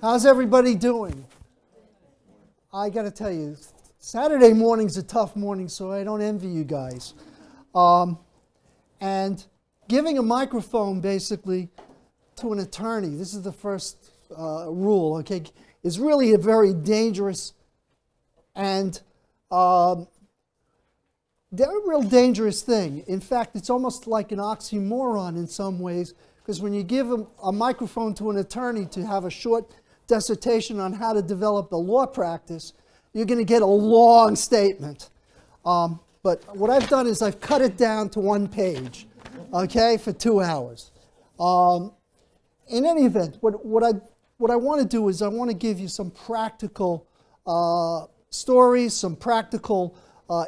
How's everybody doing? I got to tell you, Saturday morning's a tough morning, so I don't envy you guys. And giving a microphone, basically, to an attorney, this is the first rule, okay, is really a very dangerous and a real dangerous thing. In fact, it's almost like an oxymoron in some ways, because when you give a microphone to an attorney to have a short dissertation on how to develop a law practice, you're going to get a long statement. But what I've done is I've cut it down to 1 page, okay, for 2 hours. In any event, what I want to do is I want to give you some practical stories, some practical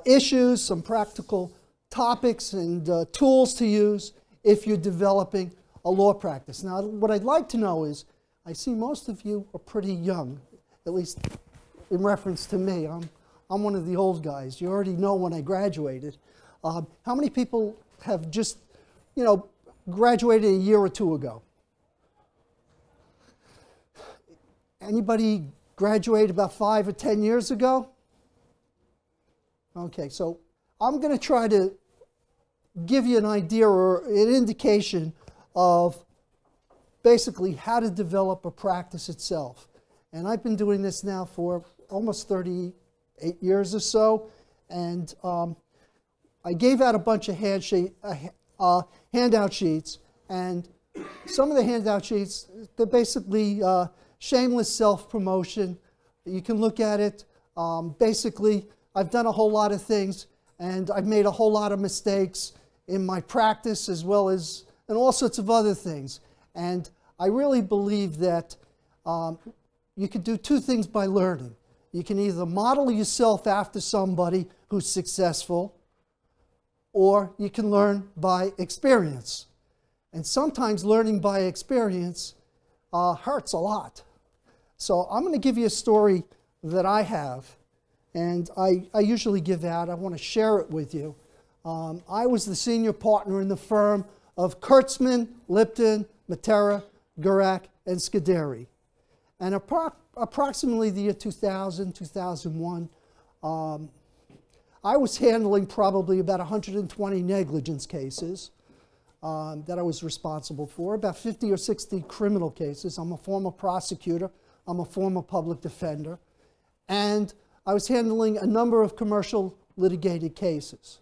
issues, some practical topics and tools to use if you're developing a law practice. Now, what I'd like to know is, I see most of you are pretty young, at least in reference to me. I'm one of the old guys. You already know when I graduated. How many people have just, graduated a year or two ago? Anybody graduated about 5 or 10 years ago? Okay, so I'm going to try to give you an idea or an indication of basically how to develop a practice itself. And I've been doing this now for almost 38 years or so, and I gave out a bunch of handout sheets, and some of the handout sheets, they're basically shameless self-promotion. You can look at it. Basically, I've done a whole lot of things, and I've made a whole lot of mistakes in my practice as well as in all sorts of other things. And I really believe that you can do 2 things by learning. You can either model yourself after somebody who's successful, or you can learn by experience. And sometimes learning by experience hurts a lot. So I'm going to give you a story that I have, and I usually give out. I want to share it with you. I was the senior partner in the firm of Kurtzman, Lipton, Matera, Gurak, and Scuderi. And approximately the year 2000, 2001, I was handling probably about 120 negligence cases that I was responsible for, about 50 or 60 criminal cases. I'm a former prosecutor. I'm a former public defender. And I was handling a number of commercial litigated cases.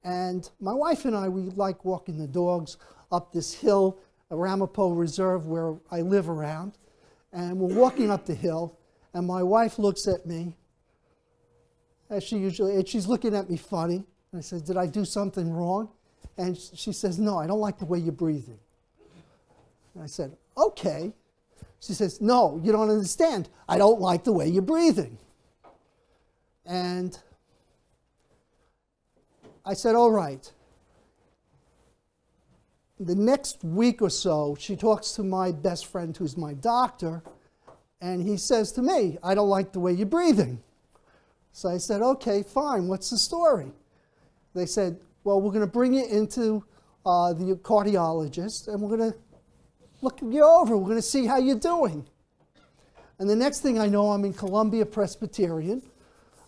And my wife and I, we like walking the dogs up this hill, Ramapo Reserve, where I live around. And we're walking up the hill, and my wife looks at me, as she usually, and she's looking at me funny. And I said, "Did I do something wrong?" And she says, "No, I don't like the way you're breathing." And I said, "Okay." She says, "No, you don't understand. I don't like the way you're breathing." And I said, "All right." The next week or so, she talks to my best friend, who's my doctor, and he says to me, "I don't like the way you're breathing." So I said, "Okay, fine, what's the story?" They said, "Well, we're going to bring you into the cardiologist, and we're going to look you over. We're going to see how you're doing." And the next thing I know, I'm in Columbia Presbyterian.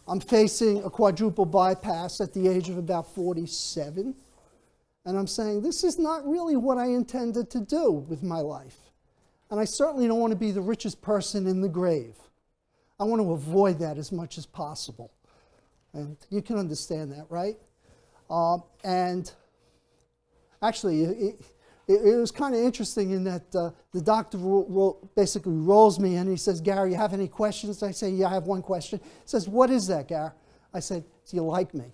I'm facing a quadruple bypass at the age of about 47. And I'm saying, this is not really what I intended to do with my life. And I certainly don't want to be the richest person in the grave. I want to avoid that as much as possible. And you can understand that, right? And actually, it was kind of interesting in that the doctor basically rolls me in and he says, "Gary, you have any questions?" I say, "Yeah, I have one question." He says, "What is that, Gary?" I said, "Do you like me?"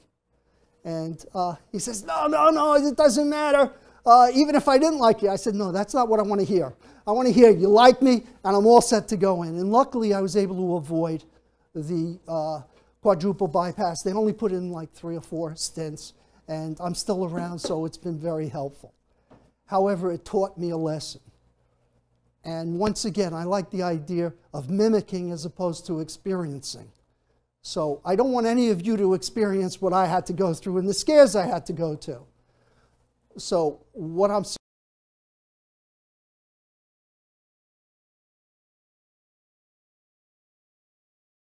And he says, no, it doesn't matter. Even if I didn't like you. I said, "No, that's not what I want to hear. I want to hear you like me, and I'm all set to go in." And luckily, I was able to avoid the quadruple bypass. They only put in like 3 or 4 stents, and I'm still around, so it's been very helpful. However, it taught me a lesson. And once again, I like the idea of mimicking as opposed to experiencing. So I don't want any of you to experience what I had to go through and the scares I had to go to. So what I'm